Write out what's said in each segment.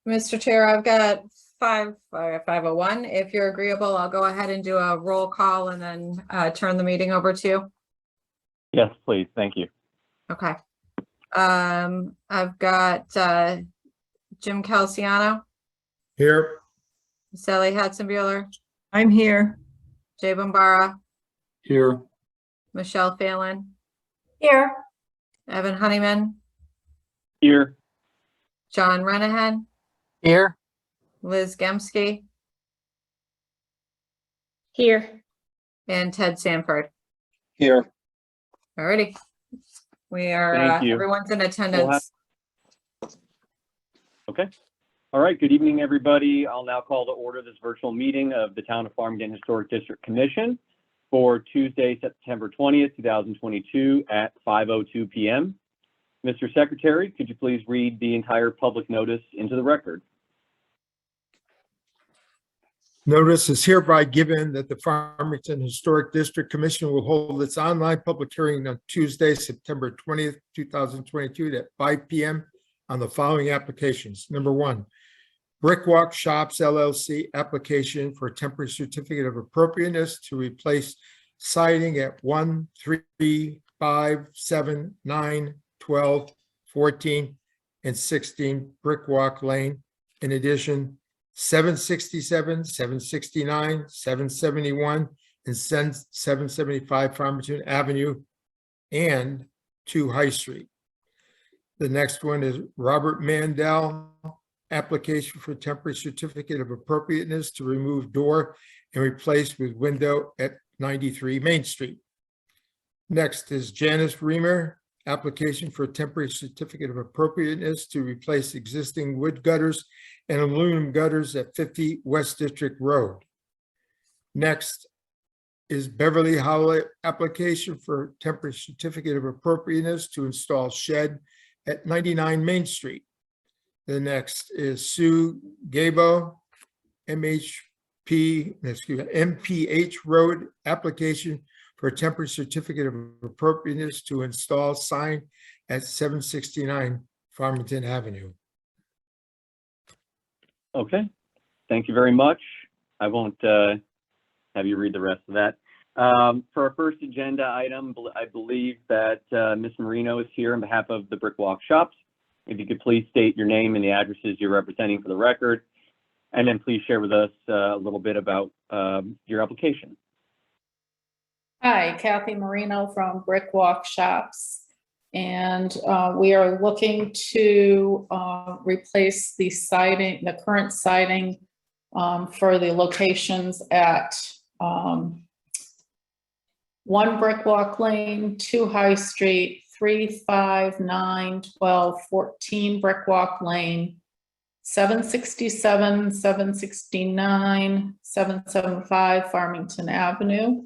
Mr. Chair, I've got 501. If you're agreeable, I'll go ahead and do a roll call and then turn the meeting over to you. Yes, please. Thank you. Okay. I've got Jim Calciano, Here. Sally Hatzenbuehler, I'm here. Jay Bombara, Here. Michelle Phelan, Here. Evan Honeyman, Here. John Renahan, Here. Liz Gemsky, Here. and Ted Sanford. Here. Alrighty. We are, Thank you. everyone's in attendance. Okay. All right. Good evening, everybody. I'll now call to order this virtual meeting of the Town of Farmington Historic District Commission for Tuesday, September 20th, 2022 at 5:02 p.m. Mr. Secretary, could you please read the entire public notice into the record? Notice is hereby given that the Farmington Historic District Commission will hold its online public hearing on Tuesday, September 20th, 2022 at 5 p.m. on the following applications. Number one, Brickwalk Shops LLC application for a temporary certificate of appropriateness to replace siding at 1, 3, 5, 7, 9, 12, 14, and 16 Brickwalk Lane. In addition, 767, 769, 771, and 775 Farmington Avenue and 2 High Street. The next one is Robert Mandel, application for temporary certificate of appropriateness to remove door and replace with window at 93 Main Street. Next is Janice Reamer, application for temporary certificate of appropriateness to replace existing wood gutters and aluminum gutters at 50 West District Road. Next is Beverly Howlett, application for temporary certificate of appropriateness to install shed at 99 Main Street. The next is Sue Gabo, MPH Road, application for a temporary certificate of appropriateness to install sign at 769 Farmington Avenue. Okay. Thank you very much. I won't have you read the rest of that. For our first agenda item, I believe that Ms. Marino is here on behalf of the Brickwalk Shops. If you could please state your name and the addresses you're representing for the record, and then please share with us a little bit about your application. Hi, Kathy Marino from Brickwalk Shops, and we are looking to replace the siding, the current siding for the locations at 1 Brickwalk Lane, 2 High Street, 3, 5, 9, 12, 14 Brickwalk Lane, 767, 769, 775 Farmington Avenue.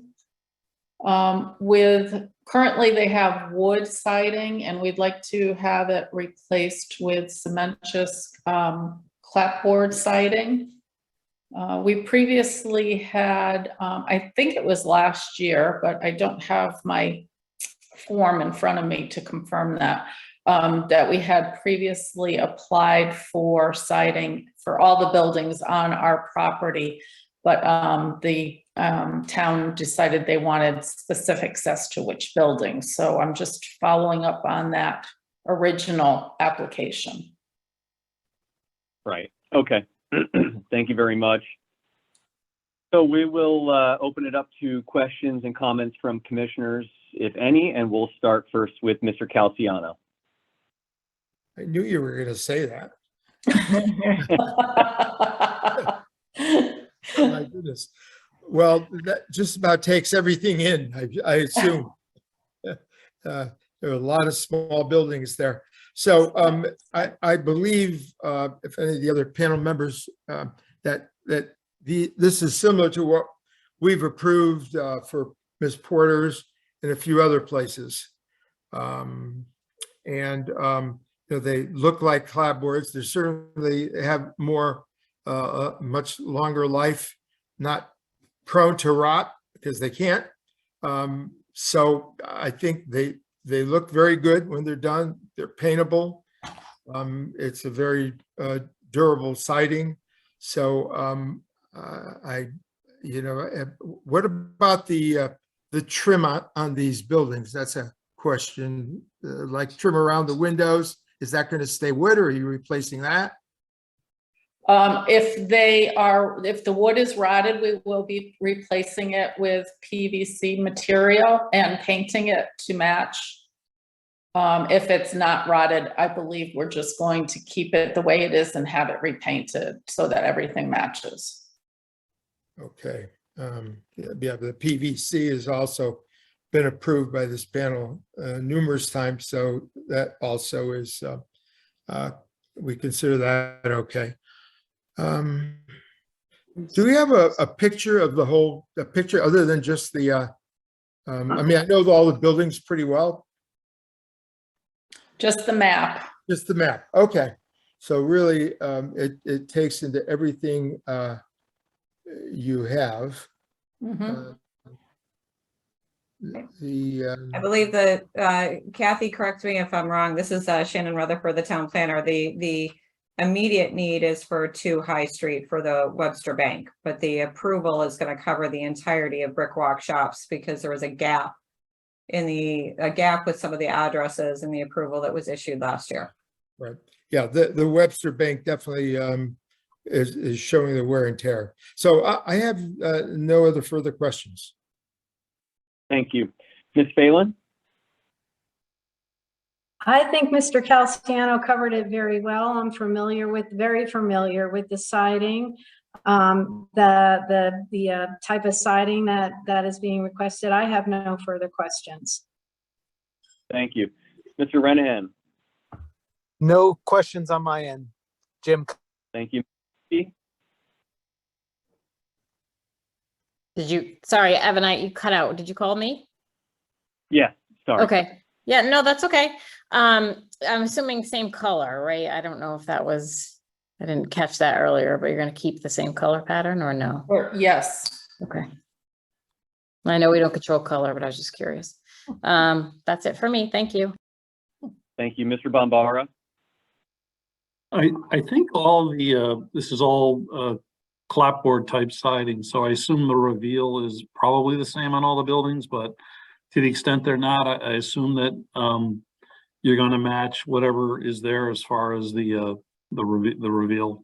Currently they have wood siding, and we'd like to have it replaced with cementous clapboard siding. We previously had, I think it was last year, but I don't have my form in front of me to confirm that, that we had previously applied for siding for all the buildings on our property, but the town decided they wanted specifics as to which building. So I'm just following up on that original application. Right. Okay. Thank you very much. So we will open it up to questions and comments from commissioners, if any, and we'll start first with Mr. Calciano. I knew you were going to say that. Oh, my goodness. Well, that just about takes everything in, I assume. There are a lot of small buildings there. So I believe, if any of the other panel members, that this is similar to what we've approved for Ms. Porter's and a few other places. They look like clapboards. They certainly have more, much longer life, not prone to rot because they can't. So I think they look very good when they're done. They're paintable. It's a very durable siding. So what about the trim on these buildings? That's a question. Like trim around the windows, is that going to stay wood, or are you replacing that? If the wood is rotted, we will be replacing it with PVC material and painting it to match. If it's not rotted, I believe we're just going to keep it the way it is and have it repainted so that everything matches. Okay. Yeah, the PVC has also been approved by this panel numerous times, so that also is, we consider that okay. Do we have a picture of a picture other than just the, I mean, I know all the buildings pretty well. Just the map. Just the map. Okay. So really, it takes into everything you have. Mhm. I believe that Kathy, correct me if I'm wrong. This is Shannon Rutherford, the town planner. The immediate need is for 2 High Street for the Webster Bank, but the approval is going to cover the entirety of Brick Walk Shops because there was a gap with some of the addresses in the approval that was issued last year. Right. Yeah, the Webster Bank definitely is showing the wear and tear. So I have no other further questions. Thank you. Ms. Phelan? I think Mr. Calciano covered it very well. I'm very familiar with the siding, the type of siding that is being requested. I have no further questions. Thank you. Mr. Renahan? No questions on my end. Jim. Thank you. Sorry, Evan, you cut out. Did you call me? Yeah, sorry. Okay. Yeah, no, that's okay. I'm assuming same color, right? I don't know if I didn't catch that earlier, but you're going to keep the same color pattern or no? Yes. Okay. I know we don't control color, but I was just curious. That's it for me. Thank you. Thank you. Mr. Bombara? I think this is all clapboard type siding, so I assume the reveal is probably the same on all the buildings, but to the extent they're not, I assume that you're going to match whatever is there as far as the reveal.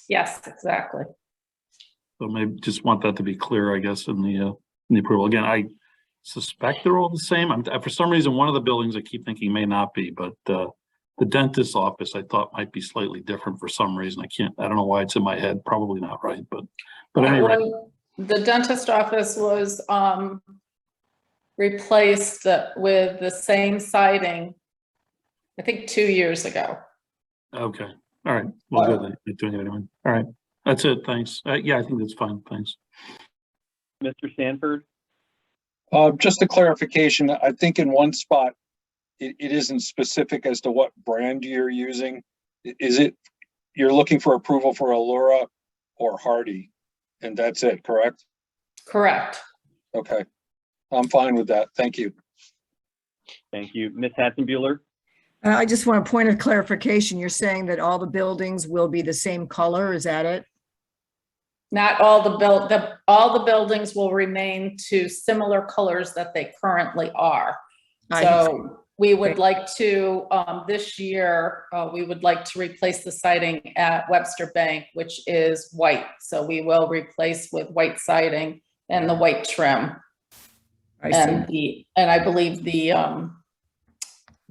Yes, exactly. So maybe just want that to be clear, I guess, in the approval. Again, I suspect they're all the same. For some reason, one of the buildings I keep thinking may not be, but the dentist's office I thought might be slightly different for some reason. I don't know why it's in my head. Probably not right, but anyway. The dentist office was replaced with the same siding, I think 2 years ago. Okay. All right. Well, good. They're doing it anyway. All right. That's it. Thanks. Yeah, I think that's fine. Thanks. Mr. Sanford? Just a clarification. I think in one spot, it isn't specific as to what brand you're using. Is it, you're looking for approval for Allura or Hardy? And that's it, correct? Correct. Okay. I'm fine with that. Thank you. Thank you. Ms. Hatzenbuehler? I just want a point of clarification. You're saying that all the buildings will be the same color, is that it? Not all all the buildings will remain to similar colors that they currently are. So we would like to, this year, we would like to replace the siding at Webster Bank, which is white. So we will replace with white siding and the white trim. And I believe the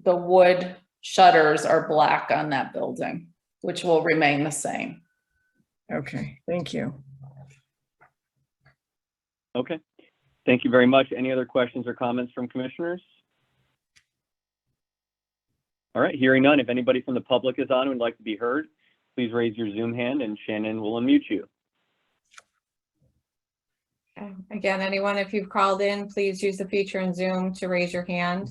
wood shutters are black on that building, which will remain the same. Okay, thank you. Okay. Thank you very much. Any other questions or comments from commissioners? All right, hearing none. If anybody from the public is on and would like to be heard, please raise your Zoom hand and Shannon will unmute you. Again, anyone, if you've called in, please use the feature in Zoom to raise your hand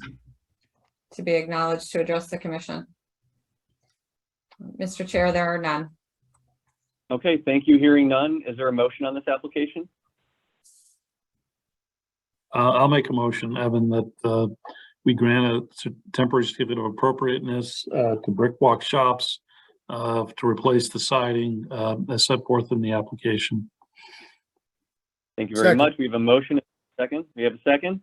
to be acknowledged to address the commission. Mr. Chair, there are none. Okay, thank you. Hearing none. Is there a motion on this application? I'll make a motion, Evan, that we grant a temporary certificate of appropriateness to brick walk shops to replace the siding as set forth in the application. Thank you very Second. much. We have a motion. Second. We have a second.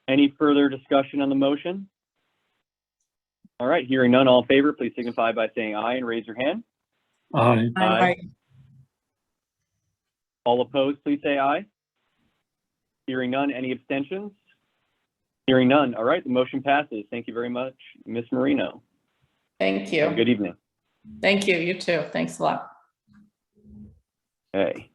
Any further discussion on the motion? All right, hearing none, all in favor, please signify by saying aye and raise your hand. Aye. Aye. All opposed, please say aye. Hearing none, any abstentions? Hearing none. All right, the motion passes. Thank you very much, Ms. Marino. Thank Have a you. good evening. Thank you. You too. Thanks a lot. Okay.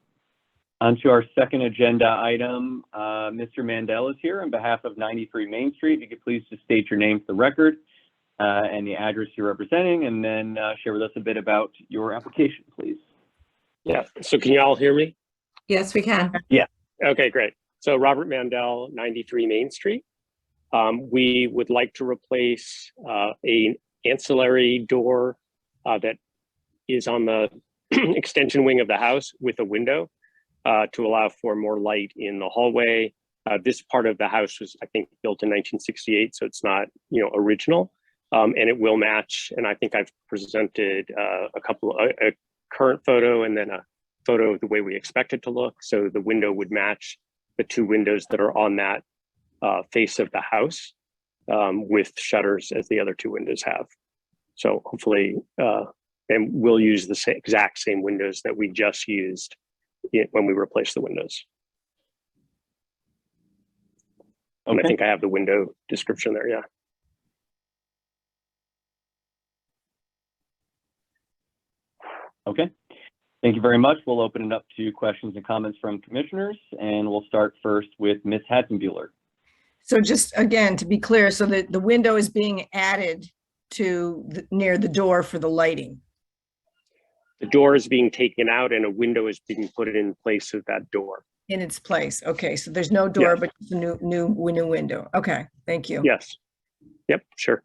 On to our second agenda item. Mr. Mandel is here on behalf of 93 Main Street. If you could please just state your name for the record and the address you're representing, and then share with us a bit about your application, please. Yeah, so can you all hear me? Yes, we can. Okay, great. So Robert Mandel, 93 Main Street. We would like to replace an ancillary door that is on the extension wing of the house with a window to allow for more light in the hallway. This part of the house was, I think, built in 1968, so it's not, original. And it will match. And I think I've presented a current photo and then a photo of the way we expect it to look. So the window would match the two windows that are on that face of the house with shutters as the other two windows have. So hopefully, and we'll use the exact same windows that we just used when we replaced the windows. Okay. And I think I have the window description there, yeah. Okay. Thank you very much. We'll open it up to questions and comments from commissioners, and we'll start first with Ms. Hatzenbuehler. So just again, to be clear, so that the window is being added to near the door for the lighting. The door is being taken out and a window is being put in place of that door. In its place. Okay, so there's no door, Yes. but it's a new window. Okay, thank you. Yes. Yep, sure.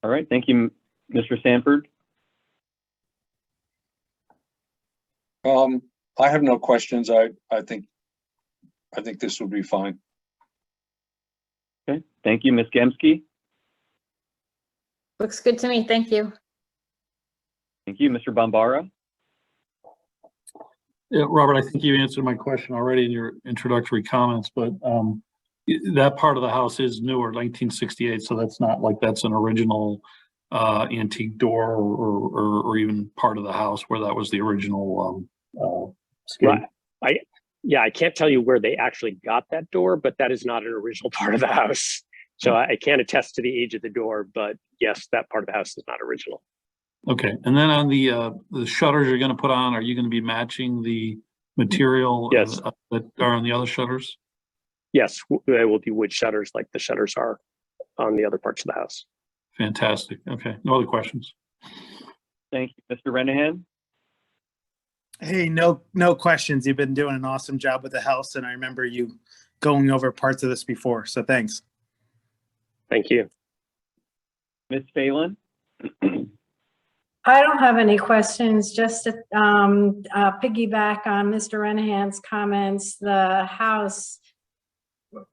All right. Thank you, Mr. Sanford. I have no questions. I think this would be fine. Okay. Thank you, Ms. Gemske. Looks good to me. Thank you. Thank you, Mr. Bombara. Yeah, Robert, I think you answered my question already in your introductory comments, but that part of the house is newer, 1968, so that's not like that's an original antique door or even part of the house where that was the original scheme. Right. I can't tell you where they actually got that door, but that is not an original part of the house. So I can't attest to the age of the door, but yes, that part of the house is not original. Okay, and then on the shutters you're going to put on, are you going to be matching the material Yes. that are on the other shutters? Yes, they will be wood shutters like the shutters are on the other parts of the house. Fantastic. Okay, no other questions. Thank you, Mr. Renahan. Hey, no questions. You've been doing an awesome job with the house, and I remember you going over parts of this before, so thanks. Thank you. Ms. Phelan. I don't have any questions, just to piggyback on Mr. Renahan's comments. The house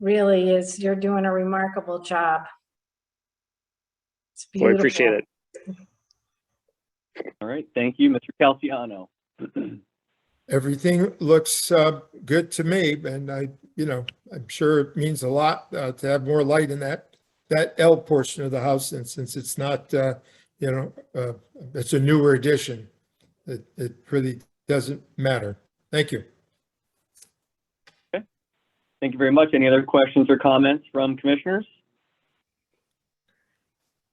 really is, you're doing a remarkable job. It's Well, I beautiful. appreciate it. All right. Thank you, Mr. Calciano. Everything looks good to me, and I'm sure it means a lot to have more light in that L portion of the house, and since it's not, it's a newer addition, it really doesn't matter. Thank you. Okay. Thank you very much. Any other questions or comments from commissioners?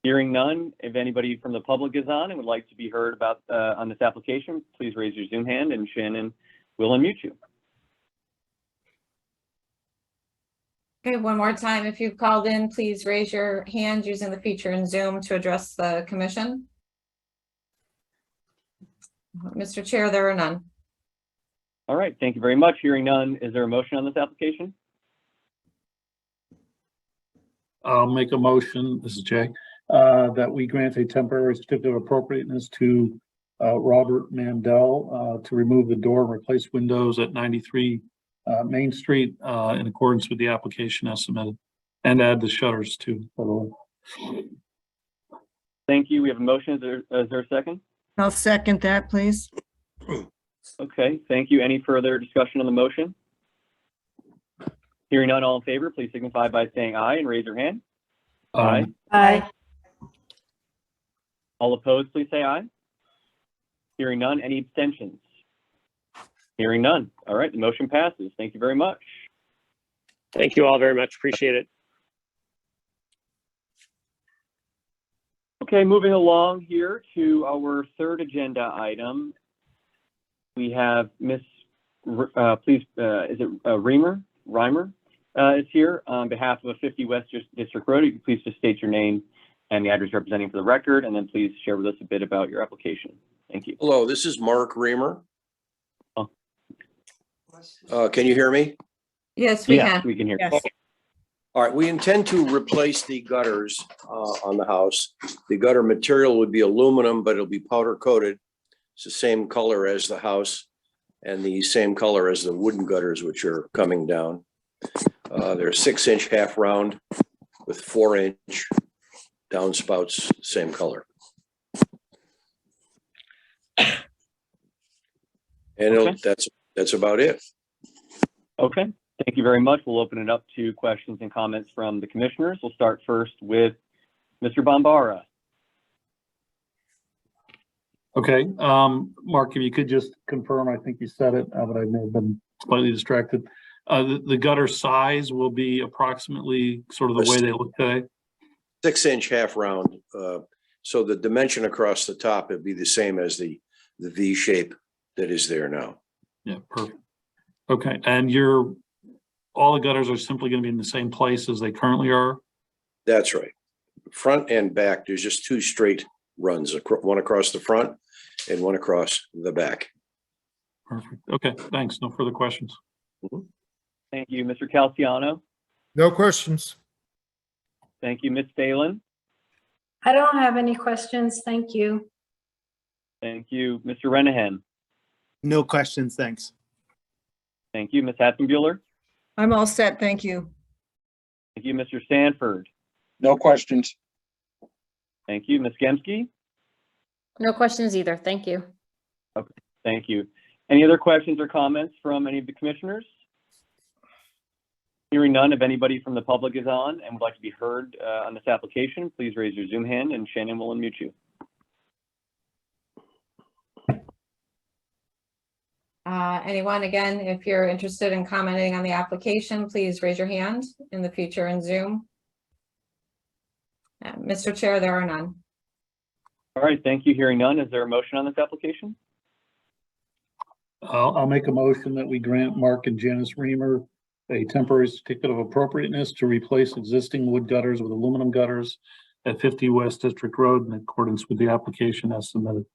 Hearing none, if anybody from the public is on and would like to be heard about on this application, please raise your Zoom hand and Shannon will unmute you. Okay, one more time. If you've called in, please raise your hand using the feature in Zoom to address the commission. Mr. Chair, there are none. All right. Thank you very much. Hearing none, is there a motion on this application? I'll make a motion, this is Jay, that we grant a temporary certificate of appropriateness to Robert Mandel to remove the door and replace windows at 93 Main Street, in accordance with the application as submitted, and add the shutters too, by the way. Thank you. We have a motion. Is there a second? I'll second that, please. Okay, thank you. Any further discussion on the motion? Hearing none, all in favor, please signify by saying aye and raise your hand. Aye. Aye. All opposed, please say aye. Hearing none, any abstentions? Hearing none. All right, the motion passes. Thank you very much. Thank you all very much. Appreciate it. Okay, moving along here to our third agenda item. We have Miss, please, is it Reimer is here on behalf of 50 West District Road. You can please just state your name and the address representing for the record, and then please share with us a bit about your application. Thank you. Hello, this is Mark Reimer. Oh. Can you hear me? Yes, we Yes, can. we can hear. Yes. All right, we intend to replace the gutters on the house. The gutter material would be aluminum, but it'll be powder coated. It's the same color as the house and the same color as the wooden gutters, which are coming down. They're 6-inch half round with 4-inch downspouts, same color. And Okay. that's about it. Okay, thank you very much. We'll open it up to questions and comments from the commissioners. We'll start first with Mr. Bombara. Okay, Mark, if you could just confirm, I think you said it, but I may have been slightly distracted. The gutter size will be approximately sort of the way they look today? 6-inch half round. So the dimension across the top would be the same as the V shape that is there now. Yeah, perfect. Okay, and all the gutters are simply going to be in the same place as they currently are? That's right. Front and back, there's just 2 straight runs, one across the front and one across the back. Perfect. Okay, thanks. No further questions. Thank you, Mr. Calciano. No questions. Thank you, Ms. Phelan. I don't have any questions. Thank you. Thank you, Mr. Renahan. No questions, thanks. Thank you, Ms. Hatzenbuehler. I'm all set. Thank you. Thank you, Mr. Sanford. No questions. Thank you, Ms. Gemske. No questions either. Thank you. Thank you. Any other questions or comments from any of the commissioners? Hearing none, if anybody from the public is on and would like to be heard on this application, please raise your Zoom hand and Shannon will unmute you. Anyone, again, if you're interested in commenting on the application, please raise your hand in the future in Zoom. Mr. Chair, there are none. All right, thank you. Hearing none, is there a motion on this application? I'll make a motion that we grant Mark and Janice Reimer a temporary certificate of appropriateness to replace existing wood gutters with aluminum gutters at 50 West District Road in accordance with the application as submitted.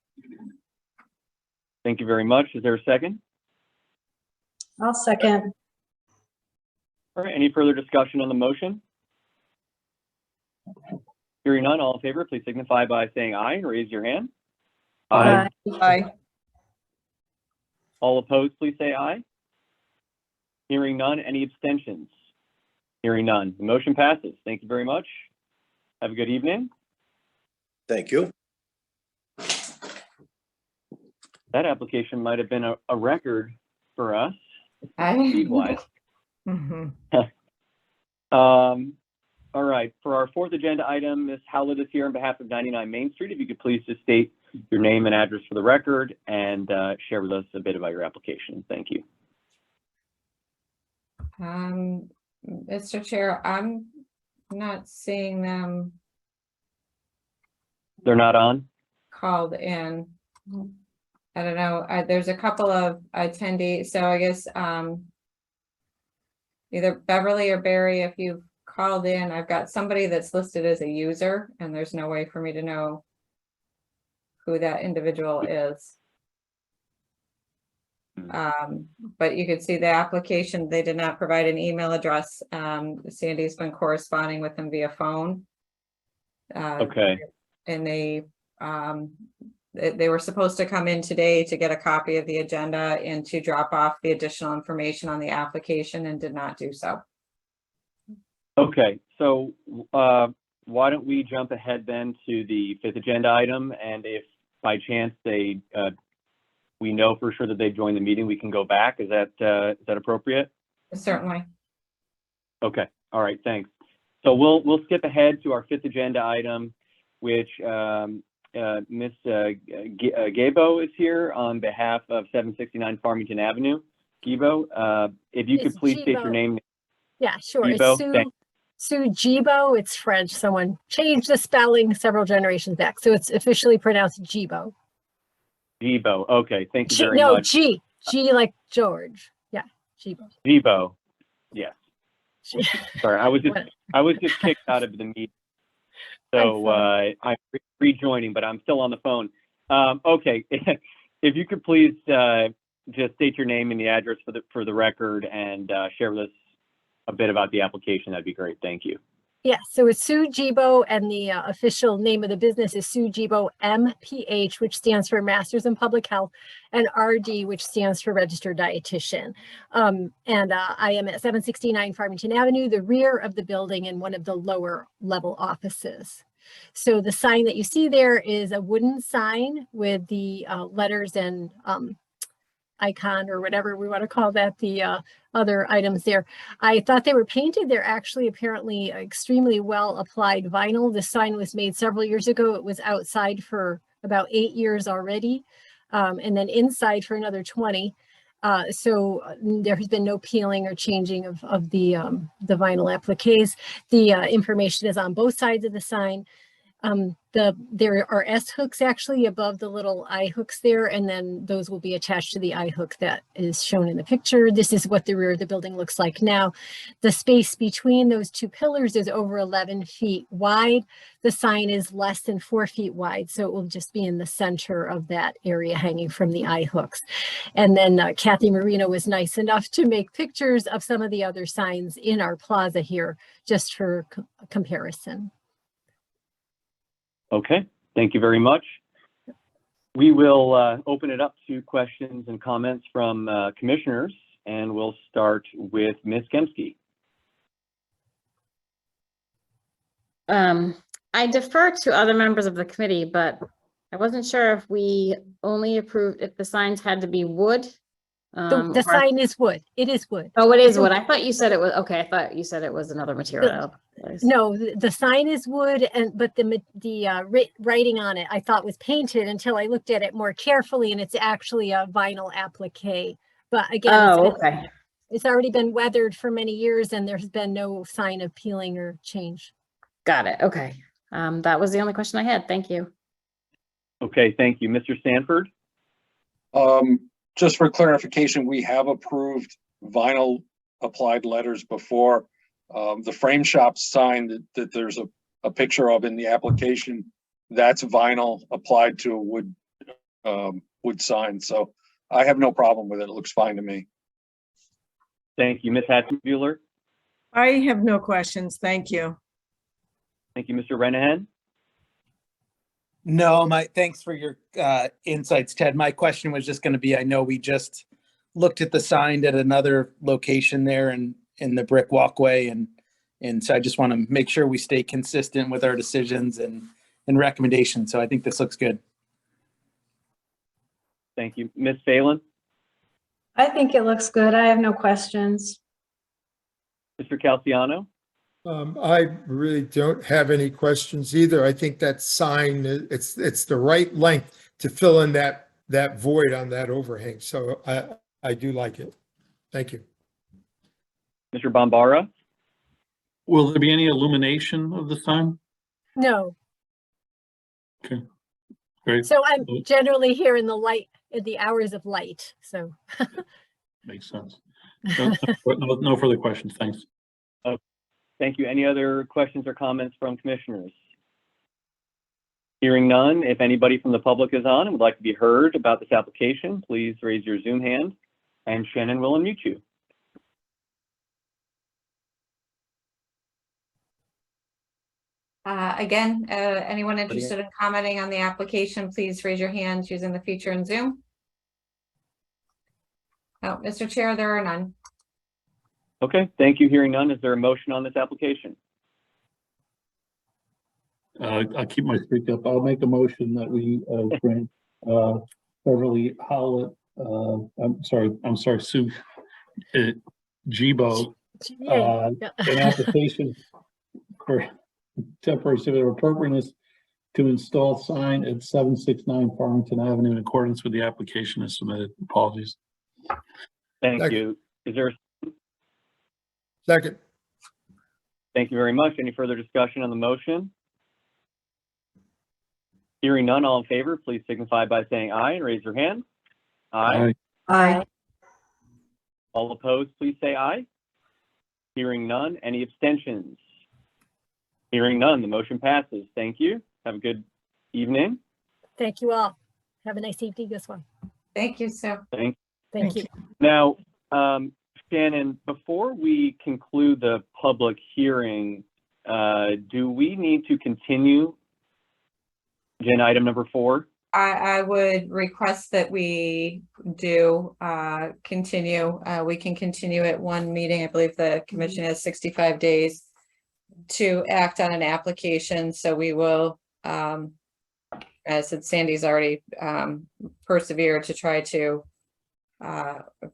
Thank you very much. Is there a second? I'll second. All right, any further discussion on the motion? Hearing none, all in favor, please signify by saying aye and raise your hand. Aye. Aye. All opposed, please say aye. Hearing none, any abstentions? Hearing none, the motion passes. Thank you very much. Have a good evening. Thank you. That application might have been a record for us, Aye. speed-wise. Mhm. All right, for our fourth agenda item, Ms. Howlett is here on behalf of 99 Main Street. If you could please just state your name and address for the record and share with us a bit about your application. Thank you. Mr. Chair, I'm not seeing them They're not on? called in. I don't know. There's a couple of attendees, so I guess either Beverly or Barry, if you've called in, I've got somebody that's listed as a user, and there's no way for me to know who that individual is. But you could see the application, they did not provide an email address. Sandy's been corresponding with them via phone. Okay. And they they were supposed to come in today to get a copy of the agenda and to drop off the additional information on the application and did not do so. Okay, so why don't we jump ahead then to the 5th agenda item, and if by chance we know for sure that they joined the meeting, we can go back. Is that appropriate? Certainly. Okay, all right, thanks. So we'll skip ahead to our 5th agenda item, which Ms. Gabo is here on behalf of 769 Farmington Avenue. Gabo, if you could It's please state your Gibo. name. Yeah, sure. Gibo, It's thank- Sue Gibo. It's French. Someone changed the spelling several generations back. So it's officially pronounced Gibo. Gibo, okay, thank you very No, much. G like George. Yeah, Gibo. Gibo, yes. G- Sorry, I was just kicked out of the meeting. So I'm rejoining, but I'm still on the phone. Okay, if you could please just state your name and the address for the record and share with us a bit about the application, that'd be great. Thank you. Yeah, so it's Sue Gibo, and the official name of the business is Sue Gibo MPH, which stands for Masters in Public Health, and RD, which stands for Registered Dietitian. I am at 769 Farmington Avenue, the rear of the building in one of the lower level offices. So the sign that you see there is a wooden sign with the letters and icon or whatever we want to call that, the other items there. I thought they were painted. They're actually apparently extremely well applied vinyl. The sign was made several years ago. It was outside for about 8 years already, and then inside for another 20. So there has been no peeling or changing of the vinyl appliques. The information is on both sides of the sign. There are S hooks actually above the little I hooks there, and then those will be attached to the I hook that is shown in the picture. This is what the rear of the building looks like now. The space between those two pillars is over 11 feet wide. The sign is less than 4 feet wide, so it will just be in the center of that area hanging from the I hooks. And then Kathy Marino was nice enough to make pictures of some of the other signs in our plaza here, just for comparison. Okay, thank you very much. We will open it up to questions and comments from commissioners, and we'll start with Ms. Kemsky. I defer to other members of the committee, but I wasn't sure if we only approved if the signs had to be wood. The sign is wood. It is wood. Oh, it is wood. I thought you said it was, okay, I thought you said it was another material. No, the sign is wood, but the writing on it I thought was painted until I looked at it more carefully, and it's actually a vinyl applique. But again, it's already been weathered for many years, and there's been no sign of peeling or change. Got it. Okay. That was the only question I had. Thank you. Okay, thank you. Mr. Sanford? Just for clarification, we have approved vinyl applied letters before. The frame shop sign that there's a picture of in the application, that's vinyl applied to a wood sign. So I have no problem with it. It looks fine to me. Thank you. Ms. Hatzenbuehler? I have no questions. Thank you. Thank you, Mr. Renahan. No, thanks for your insights, Ted. My question was just going to be, I know we just looked at the sign at another location there in the brick walkway, and so I just want to make sure we stay consistent with our decisions and recommendations. So I think this looks good. Thank you. Ms. Phelan? I think it looks good. I have no questions. Mr. Calciano? I really don't have any questions either. I think that sign, it's the right length to fill in that void on that overhang. So I do like it. Thank you. Mr. Bombara? Will there be any illumination of the sign? No. Okay, great. So I'm generally here in the hours of light. So Makes sense. No further questions. Thanks. Okay. Thank you. Any other questions or comments from commissioners? Hearing none, if anybody from the public is on and would like to be heard about this application, please raise your Zoom hand and Shannon will unmute you. Again, anyone interested in commenting on the application, please raise your hands using the feature in Zoom. Oh, Mr. Chair, there are none. Okay, thank you. Hearing none, is there a motion on this application? I'll keep my streak up. I'll make a motion that we grant Beverly Howlett, I'm sorry, Sue Gibo, an application for temporary certificate of appropriateness to install sign at 769 Farmington Avenue in accordance with the application as submitted. Apologies. Thank you. Is there? Second. Thank you very much. Any further discussion on the motion? Hearing none, all in favor, please signify by saying aye and raise your hand. Aye. Aye. All opposed, please say aye. Hearing none, any abstentions? Hearing none, the motion passes. Thank you. Have a good evening. Thank you all. Have a nice evening, this one. Thank you, Sue. Thank you. Now, Shannon, before we conclude the public hearing, do we need to continue agenda item number 4? I would request that we do continue. We can continue at one meeting. I believe the commission has 65 days to act on an application. So we will, as Sandy's already persevered to try to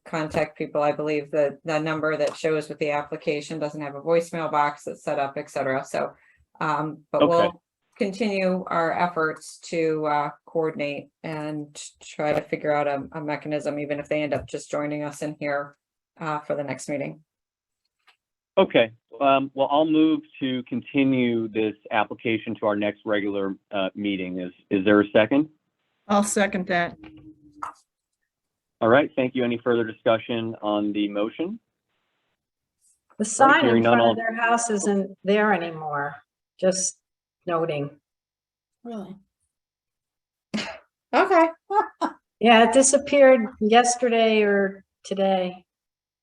contact people. I believe that the number that shows with the application doesn't have a voicemail box that's set up, etc. So, but we'll continue our efforts to coordinate and try to figure out a mechanism, even if they end up just joining us in here for the next meeting. Okay. Well, I'll move to continue this application to our next regular meeting. Is there a second? I'll second that. All right. Thank you. Any further discussion on the motion? The sign hearing in none, front all- of their house isn't there anymore. Just noting. Really? Okay. Yeah, it disappeared yesterday or today.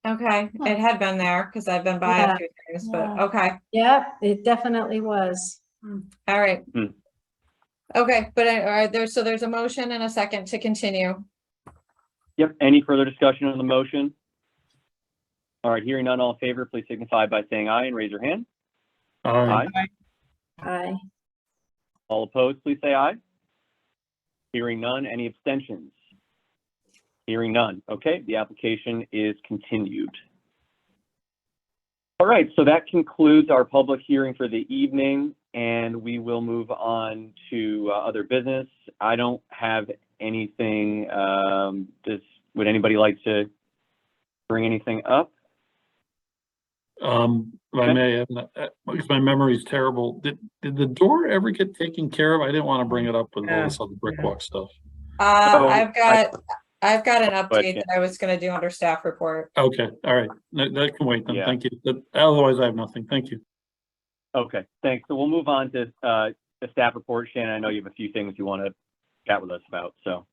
Okay. It had been there because I've been by Yeah. a few things, but Yeah. okay. Yeah, it definitely was. All right. Hmm. Okay, but all right, there's a motion and a second to continue. Yep. Any further discussion on the motion? All right. Hearing none, all in favor, please signify by saying aye and raise your hand. Aye. Aye. All opposed, please say aye. Hearing none, any abstentions? Hearing none. Okay, the application is continued. All right, so that concludes our public hearing for the evening, and we will move on to other business. I don't have anything. Would anybody like to bring anything up? If I may, because my memory is terrible. Did the door ever get taken care of? I didn't want to bring it up with all this other brick walk stuff. I've got an update yeah. that I was gonna do under staff report. Okay, all right. That can wait then. Yeah. Thank you. Otherwise, I have nothing. Thank you. Okay, thanks. So we'll move on to the staff report. Shannon, I know you have a few things you want to chat with us about, so.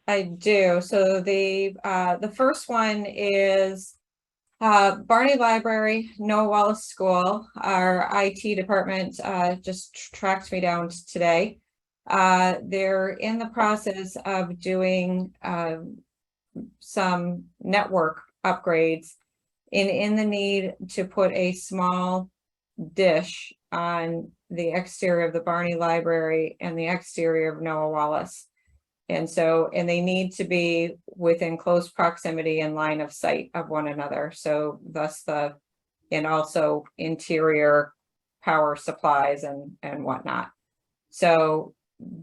I do. So the first one is Barney Library, Noah Wallace School. Our IT department just tracked me down today. They're in the process of doing some network upgrades in the need to put a small dish on the exterior of the Barney Library and the exterior of Noah Wallace. And they need to be within close proximity and line of sight of one another. So thus and also interior power supplies and whatnot. So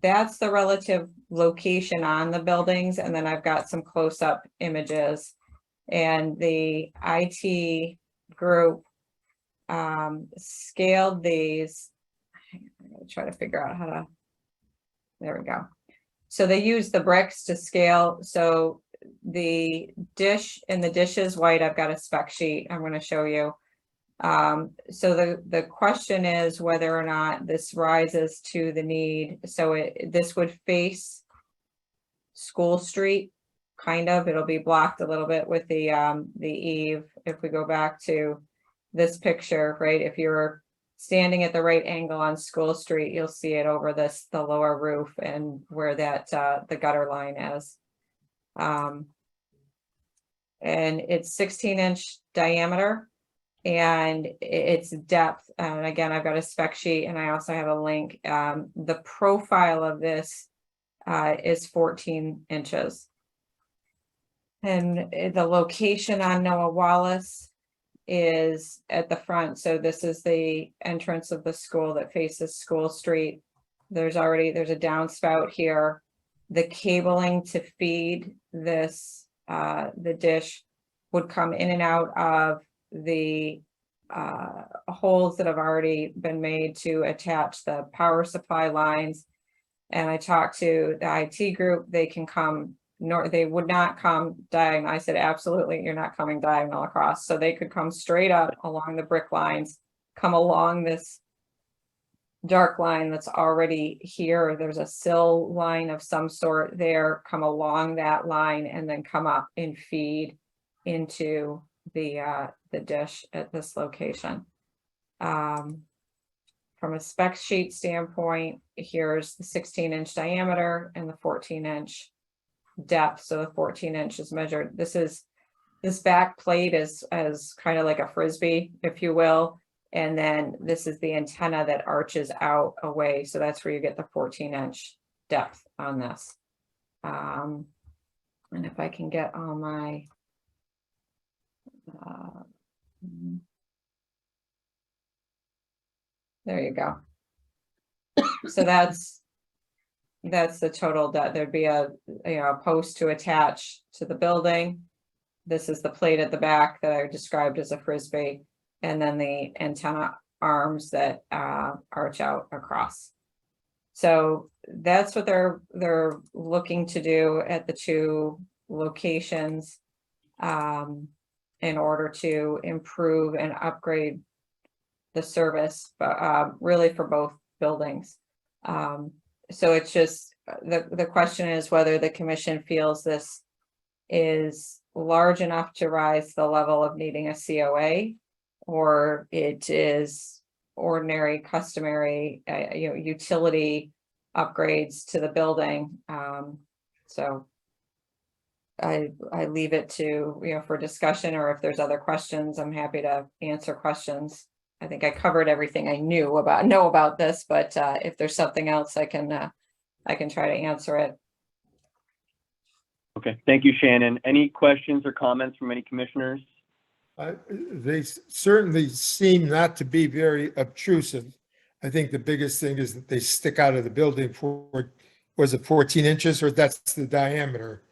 that's the relative location on the buildings. And then I've got some close-up images, and the IT group scaled these. I'm gonna try to figure out how to, there we go. So they use the bricks to scale. So the dish, and the dish is white. I've got a spec sheet I'm going to show you. So the question is whether or not this rises to the need. So this would face School Street, kind of. It'll be blocked a little bit with the eave. If we go back to this picture, right? If you're standing at the right angle on School Street, you'll see it over the lower roof and where that, the gutter line is. And it's 16-inch diameter and its depth. And again, I've got a spec sheet and I also have a link. The profile of this is 14 inches. And the location on Noah Wallace is at the front. So this is the entrance of the school that faces School Street. There's a downspout here. The cabling to feed this, the dish would come in and out of the holes that have already been made to attach the power supply lines. And I talked to the IT group, they can come, they would not come diagonal. I said, absolutely, you're not coming diagonal across. So they could come straight up along the brick lines, come along this dark line that's already here. There's a sill line of some sort there, come along that line and then come up and feed into the dish at this location. From a spec sheet standpoint, here's the 16-inch diameter and the 14-inch depth. So the 14 inches measured. This back plate is kind of like a frisbee, if you will. And then this is the antenna that arches out away. So that's where you get the 14-inch depth on this. And if I can get all my there you go. So that's the total depth. There'd be a post to attach to the building. This is the plate at the back that I described as a frisbee, and then the antenna arms that arch out across. So that's what they're looking to do at the two locations in order to improve and upgrade the service, but really for both buildings. So it's just the question is whether the commission feels this is large enough to rise to the level of needing a COA, or it is ordinary, customary, utility upgrades to the building. So I leave it to, for discussion, or if there's other questions, I'm happy to answer questions. I think I covered everything I know about this, but if there's something else, I can try to answer it. Okay, thank you, Shannon. Any questions or comments from any commissioners? They certainly seem not to be very obtrusive. I think the biggest thing is that they stick out of the building for, was it 14 inches, or that's the diameter?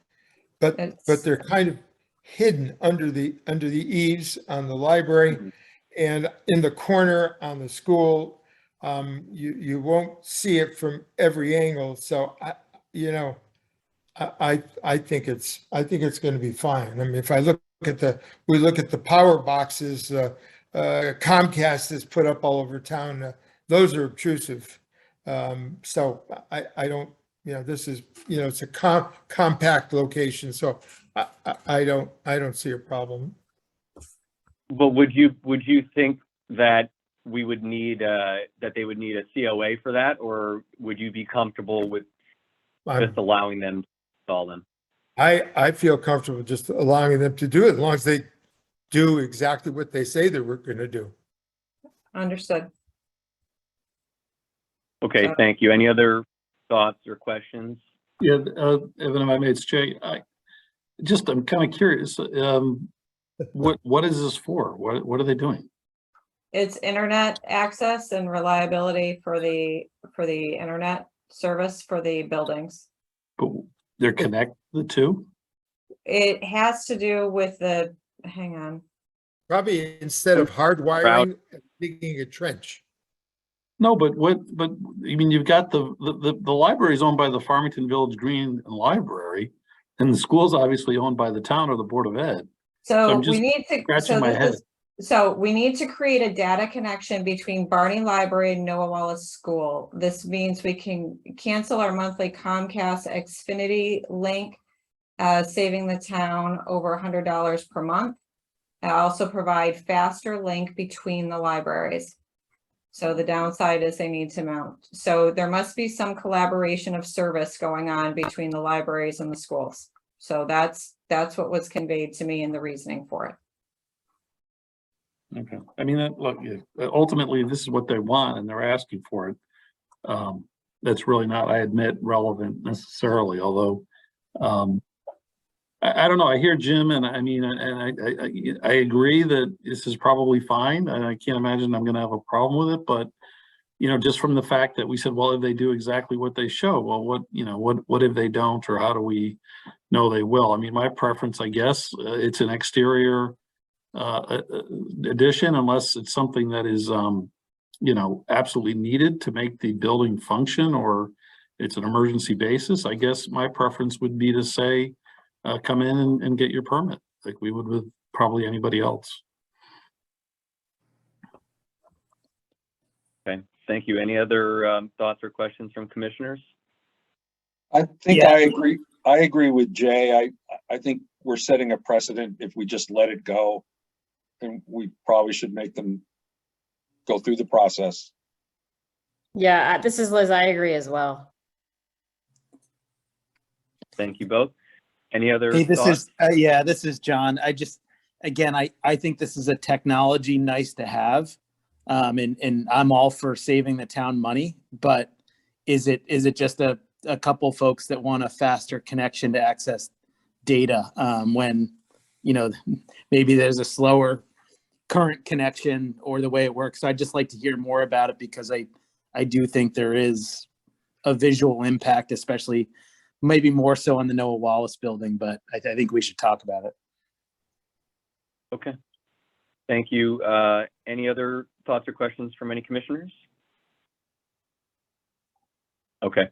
But they're kind of hidden under the eaves on the library. And in the corner on the school, you won't see it from every angle. So I think it's going to be fine. I mean, if I look at the power boxes, Comcast has put up all over town. Those are obtrusive. So I don't. This is it's a compact location. So I don't see a problem. But would you think that we would need that they would need a COA for that, or would you be comfortable with just allowing them to install them? I feel comfortable just allowing them to do it as long as they do exactly what they say they were going to do. Understood. Okay, thank you. Any other thoughts or questions? Yeah, Evan, if I may, it's Jay. I'm kind of curious. What is this for? What are they doing? It's internet access and reliability for the internet service for the buildings. But they're connected, the two? It has to do with hang on. Probably instead of hardwiring, digging a trench. No, but I mean, you've got the library is owned by the Farmington Village Green Library, and the school's obviously owned by the town or the Board of Ed. So we need to, scratching my head. So we need to create a data connection between Barney Library and Noah Wallace School. This means we can cancel our monthly Comcast Xfinity link, saving the town over $100 per month. I also provide faster link between the libraries. So the downside is they need to mount. So there must be some collaboration of service going on between the libraries and the schools. So that's what was conveyed to me in the reasoning for it. Okay, I mean, look, ultimately, this is what they want and they're asking for it. That's really not, I admit, relevant necessarily, although I don't know, I hear Jim and I mean, and I agree that this is probably fine, and I can't imagine I'm gonna have a problem with it, but you know, just from the fact that we said, well, if they do exactly what they show, well, what if they don't, or how do we know they will? I mean, my preference, I guess, it's an exterior addition, unless it's something that is, you know, absolutely needed to make the building function, or it's an emergency basis. I guess my preference would be to say, come in and get your permit, like we would with probably anybody else. Okay, thank you. Any other thoughts or questions from commissioners? I think Yeah. I agree with Jay. I think we're setting a precedent if we just let it go. And we probably should make them go through the process. Yeah, this is Liz. I agree as well. Thank you both. Any other Hey, this thoughts? is, this is John. Again, I think this is a technology nice to have. And I'm all for saving the town money, but is it just a couple folks that want a faster connection to access data, when, you know, maybe there's a slower current connection or the way it works. So I'd just like to hear more about it, because I do think there is a visual impact, especially maybe more so on the Noah Wallace building, but I think we should talk about it. Okay, thank you. Any other thoughts or questions from any commissioners? Okay.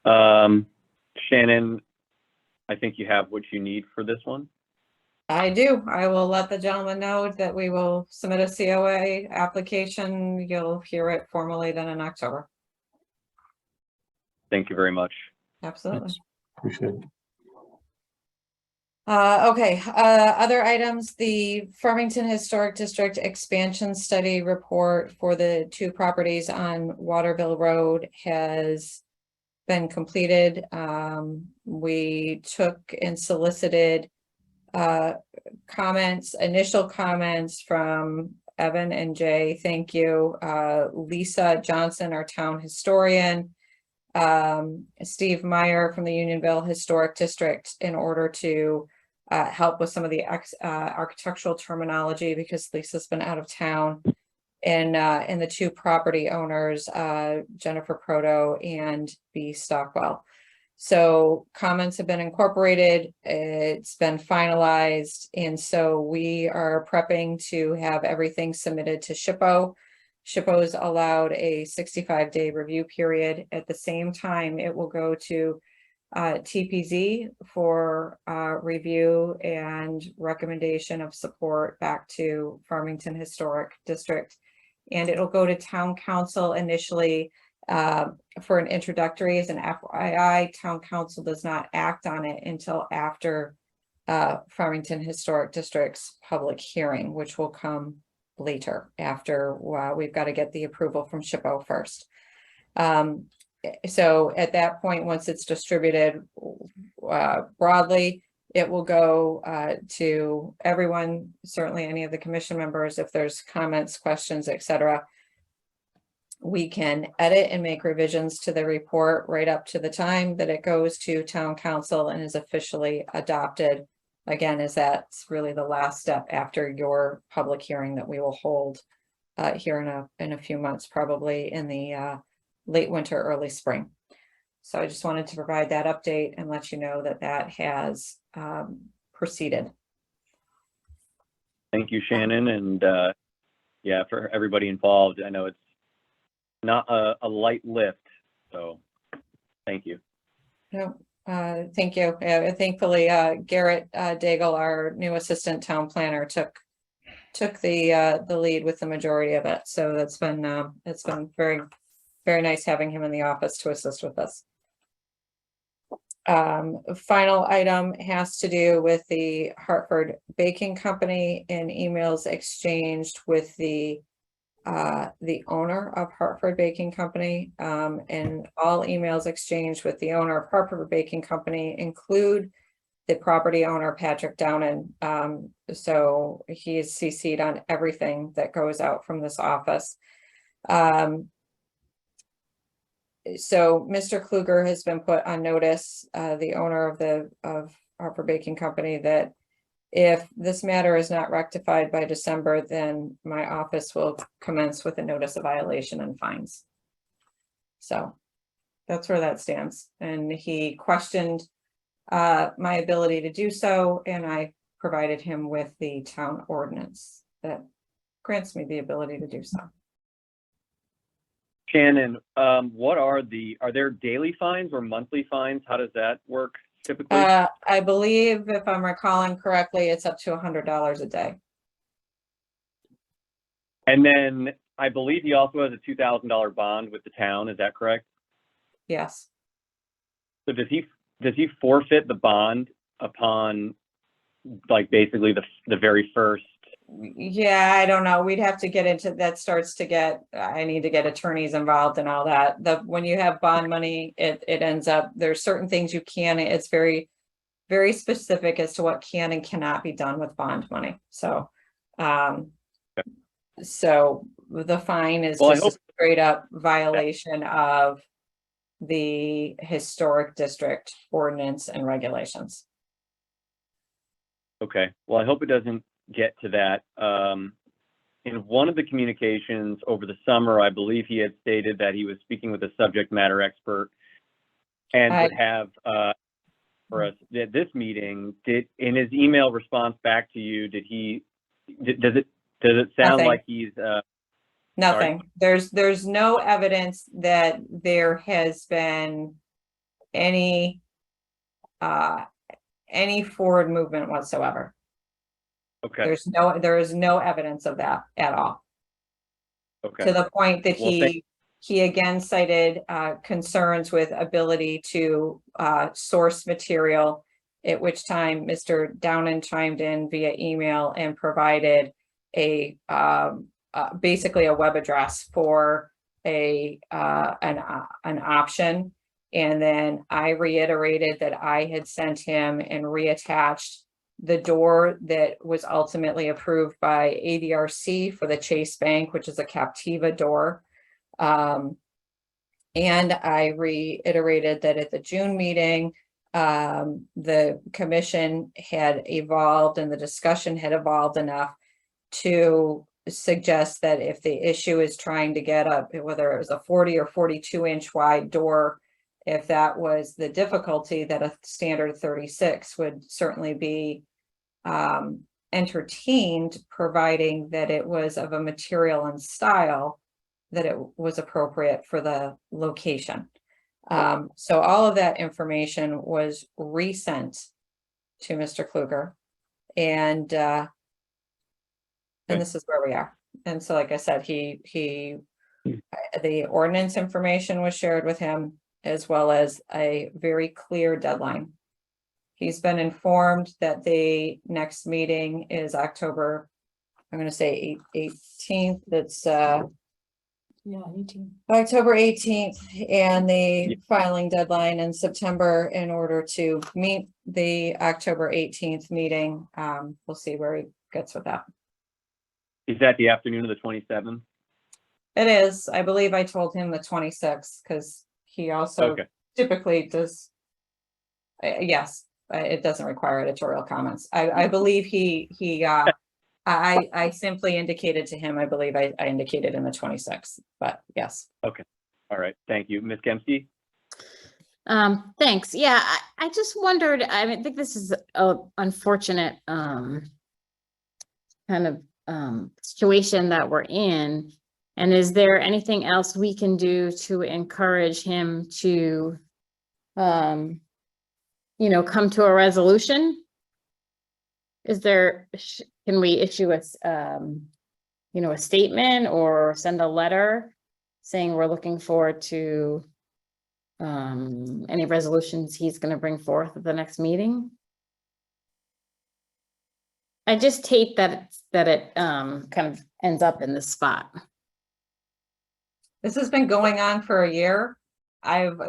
Shannon, I think you have what you need for this one. I do. I will let the gentleman know that we will submit a COA application. You'll hear it formally then in October. Thank you very much. Absolutely. Thanks. Appreciate it. Okay, other items, the Farmington Historic District Expansion Study report for the two properties on Waterville Road has been completed. We took and solicited initial comments from Evan and Jay. Thank you. Lisa Johnson, our town historian, Steve Meyer from the Unionville Historic District, in order to help with some of the architectural terminology, because Lisa's been out of town, and the two property owners, Jennifer Proto and B. Stockwell. So comments have been incorporated, it's been finalized, and so we are prepping to have everything submitted to SHPO. SHPO's allowed a 65-day review period. At the same time, it will go to TPZ for review and recommendation of support back to Farmington Historic District. And it'll go to Town Council initially for an introductory. As an FYI, Town Council does not act on it until after Farmington Historic District's public hearing, which will come later after we've got to get the approval from SHPO first. So at that point, once it's distributed broadly, it will go to everyone, certainly any of the commission members. If there's comments, questions, etc., we can edit and make revisions to the report right up to the time that it goes to Town Council and is officially adopted. Again, as that's really the last step after your public hearing that we will hold here in a few months, probably in the late winter, early spring. So I just wanted to provide that update and let you know that that has proceeded. Thank you, Shannon. And yeah, for everybody involved, I know it's not a light lift, so thank you. No, thank you. Thankfully, Garrett Daigle, our new assistant town planner, took the lead with the majority of it. So that's been very, very nice having him in the office to assist with this. Final item has to do with the Hartford Baking Company and emails exchanged with the the owner of Hartford Baking Company, and all emails exchanged with the owner of Hartford Baking Company include the property owner, Patrick Downen. So he is CC'd on everything that goes out from this office. So Mr. Kluger has been put on notice, the owner of Hartford Baking Company, that if this matter is not rectified by December, then my office will commence with a notice of violation and fines. So that's where that stands. And he questioned my ability to do so, and I provided him with the town ordinance that grants me the ability to do so. Shannon, are there daily fines or monthly fines? How does that work typically? I believe, if I'm recalling correctly, it's up to $100 a day. And then I believe he also has a $2,000 bond with the town. Is that correct? Yes. So does he forfeit the bond upon, like, basically the very first? Yeah, I don't know. We'd have to get into that. I need to get attorneys involved and all that. When you have bond money, it ends up, there's certain things you can, it's very, very specific as to what can and cannot be done with bond money. So, so the fine is just a straight up violation of the historic district ordinance and regulations. Okay, well, I hope it doesn't get to that. In one of the communications over the summer, I believe he had stated that he was speaking with a subject matter expert and would have for us at this meeting. In his email response back to you, does it sound Nothing. like he's Nothing. Sorry? There's no evidence that there has been any forward movement whatsoever. Okay. There is no evidence of that at all. Okay. To the point that Well, he again cited concerns with ability to source material, at which time Mr. Downen chimed in via email and provided a basically a web address for an option. And then I reiterated that I had sent him and reattached the door that was ultimately approved by ADRC for the Chase Bank, which is a Captiva door. And I reiterated that at the June meeting, the commission had evolved and the discussion had evolved enough to suggest that if the issue is trying to get up, whether it was a 40 or 42 inch wide door, if that was the difficulty, that a standard 36 would certainly be entertained, providing that it was of a material and style that it was appropriate for the location. So all of that information was resent to Mr. Kluger, and this is where we are. And so, like I said, the ordinance information was shared with him, as well as a very clear deadline. He's been informed that the next meeting is October, I'm going to say 18th. That's October 18th, and the filing deadline in September in order to meet the October 18th meeting. We'll see where he gets with that. Is that the afternoon of the 27th? It is. I believe I told him the 26th because he also typically does. Yes, it doesn't require editorial comments. I believe I simply indicated to him, I believe I indicated in the 26th, but yes. Okay. All right. Thank you. Ms. Kempsky? Thanks. Yeah, I just wondered, I think this is an unfortunate kind of situation that we're in. And is there anything else we can do to encourage him to, come to a resolution? Can we issue a statement or send a letter saying we're looking forward to any resolutions he's going to bring forth at the next meeting? I just hate that it kind of ends up in this spot. This has been going on for a year.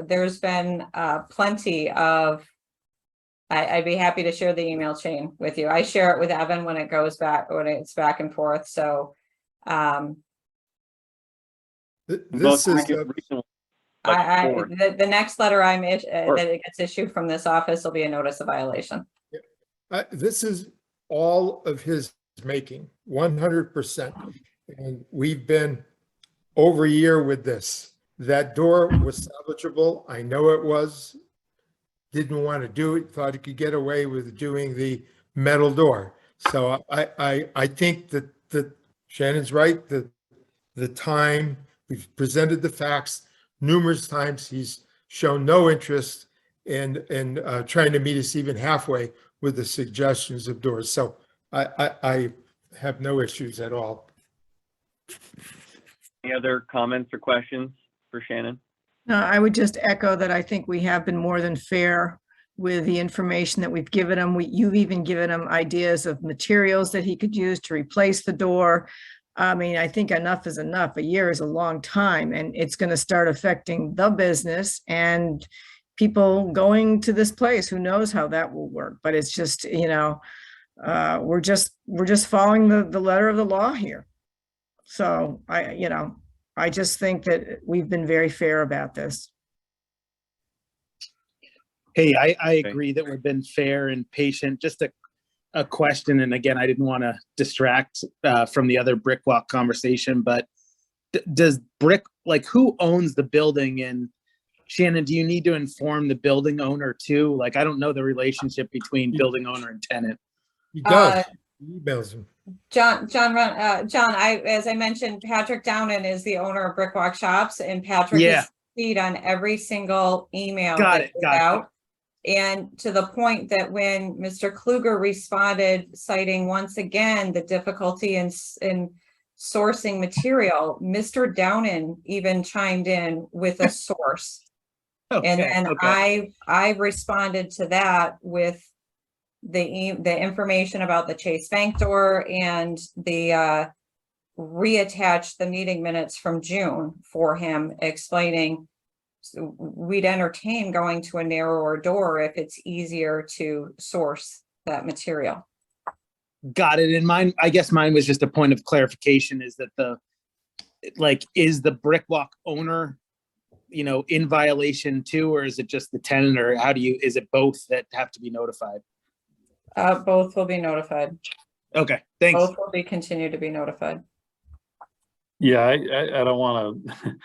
There's been plenty of, I'd be happy to share the email chain with you. I share it with Evan when it goes back, when it's back and forth. So This is, the next letter that it gets issued from this office will be a notice of violation. this is all of his making, 100%. And we've been over a year with this. That door was salvageable. I know it was. Didn't want to do it, thought he could get away with doing the metal door. So I think that Shannon's right, the time, we've presented the facts numerous times. He's shown no interest in trying to meet us even halfway with the suggestions of doors. So I have no issues at all. Any other comments or questions for Shannon? No, I would just echo that I think we have been more than fair with the information that we've given him. You've even given him ideas of materials that he could use to replace the door. I mean, I think enough is enough. A year is a long time, and it's going to start affecting the business and people going to this place. Who knows how that will work? But it's just, you know, we're just following the letter of the law here. So I just think that we've been very fair about this. Hey, I agree that we've been fair and patient. Just a question, and again, I didn't want to distract from the other brick walk conversation, but does who owns the building? And Shannon, do you need to inform the building owner too? Like, I don't know the relationship between building owner and tenant. He does. He emails him. John, as I mentioned, Patrick Downen is the owner of Brickwalk Shops, and Patrick is CC'd on every single email Got it. out. And to the point that when Mr. Kluger responded, citing once again the difficulty in sourcing material, Mr. Downen even chimed in with a source. I responded to that with the information about the Chase Bank door and the reattached the meeting minutes from June for him, explaining we'd entertain going to a narrower door if it's easier to source that material. Got it. And I guess mine was just a point of clarification, is that is the Brickwalk owner, in violation too, or is it just the tenant, or is it both that have to be notified? Both will be notified. Okay, thanks. Both will be continued to be notified. Yeah, I don't want to,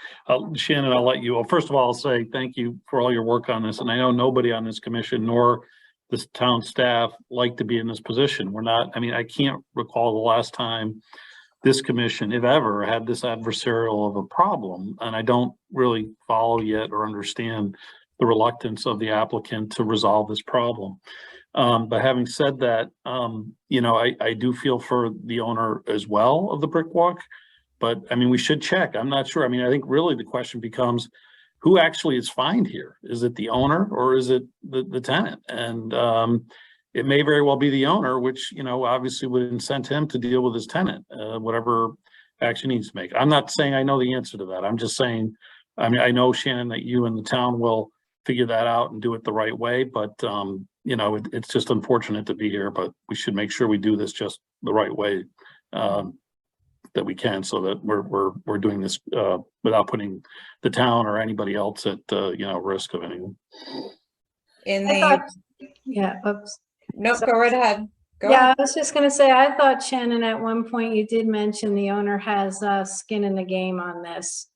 Shannon, I'll let you. Well, first of all, I'll say thank you for all your work on this. And I know nobody on this commission nor this town staff like to be in this position. I can't recall the last time this commission, if ever, had this adversarial of a problem. And I don't really follow yet or understand the reluctance of the applicant to resolve this problem. But having said that, I do feel for the owner as well of the Brickwalk. But we should check. I'm not sure. I think really the question becomes, who actually is fined here? Is it the owner or is it the tenant? And it may very well be the owner, which, obviously would incent him to deal with his tenant, whatever action he needs to make. I'm not saying I know the answer to that. I'm just saying, I know, Shannon, that you and the town will figure that out and do it the right way. But, it's just unfortunate to be here, but we should make sure we do this just the right way. That we can, so that we're doing this without putting the town or anybody else at risk of anything. Oops. No, go right ahead. I was just going to say, I thought, Shannon, at one point you did mention the owner has skin in the game on this.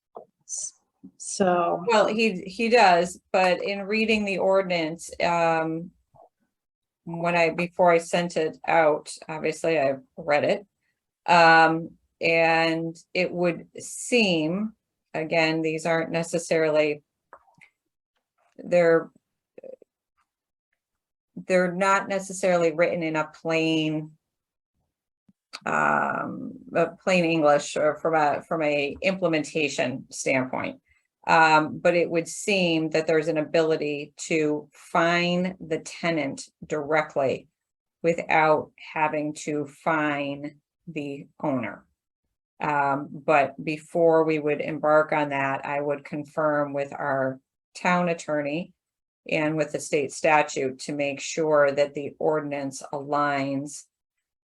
So well, he does, but in reading the ordinance, before I sent it out, obviously I read it. And it would seem, again, these aren't necessarily, they're not necessarily written in a plain English or from a implementation standpoint. But it would seem that there's an ability to fine the tenant directly without having to fine the owner. But before we would embark on that, I would confirm with our town attorney and with the state statute to make sure that the ordinance aligns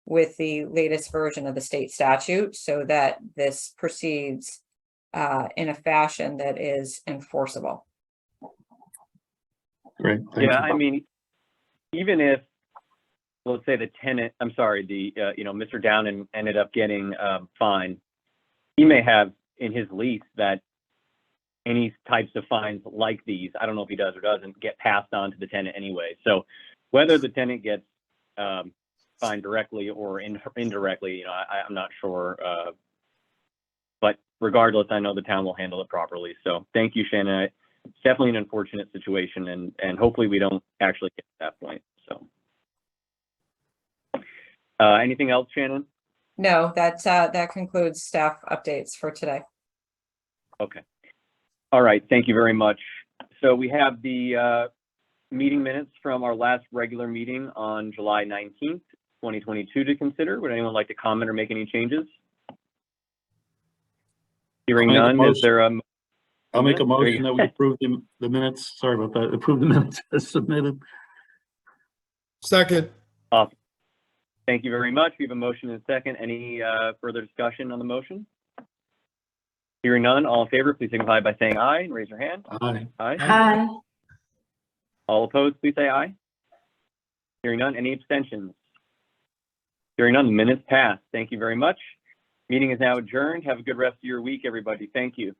with the latest version of the state statute so that this proceeds in a fashion that is enforceable. Great. Thank Yeah, you. I mean, even if, let's say the tenant, I'm sorry, Mr. Downen ended up getting fined, he may have in his lease that any types of fines like these, I don't know if he does or doesn't, get passed on to the tenant anyway. So whether the tenant gets fined directly or indirectly, I'm not sure. But regardless, I know the town will handle it properly. So thank you, Shannon. It's definitely an unfortunate situation, and hopefully we don't actually get to that point. So anything else, Shannon? No, that concludes staff updates for today. Okay. All right. Thank you very much. So we have the meeting minutes from our last regular meeting on July 19th, 2022 to consider. Would anyone like to comment or make any changes? Hearing I'll make a none, is motion. there a? I'll make a There you motion that we approve the minutes. Sorry about that. Approve the minutes as submitted. Second, Awesome. Thank you very much. We have a motion and a second. Any further discussion on the motion? Hearing none, all in favor, please signify by saying aye and raise your hand. Aye. Aye. Aye. All opposed, please say aye. Hearing none, any abstentions? Hearing none, the minutes pass. Thank you very much. Meeting is now adjourned. Have a good rest of your week, everybody. Thank you.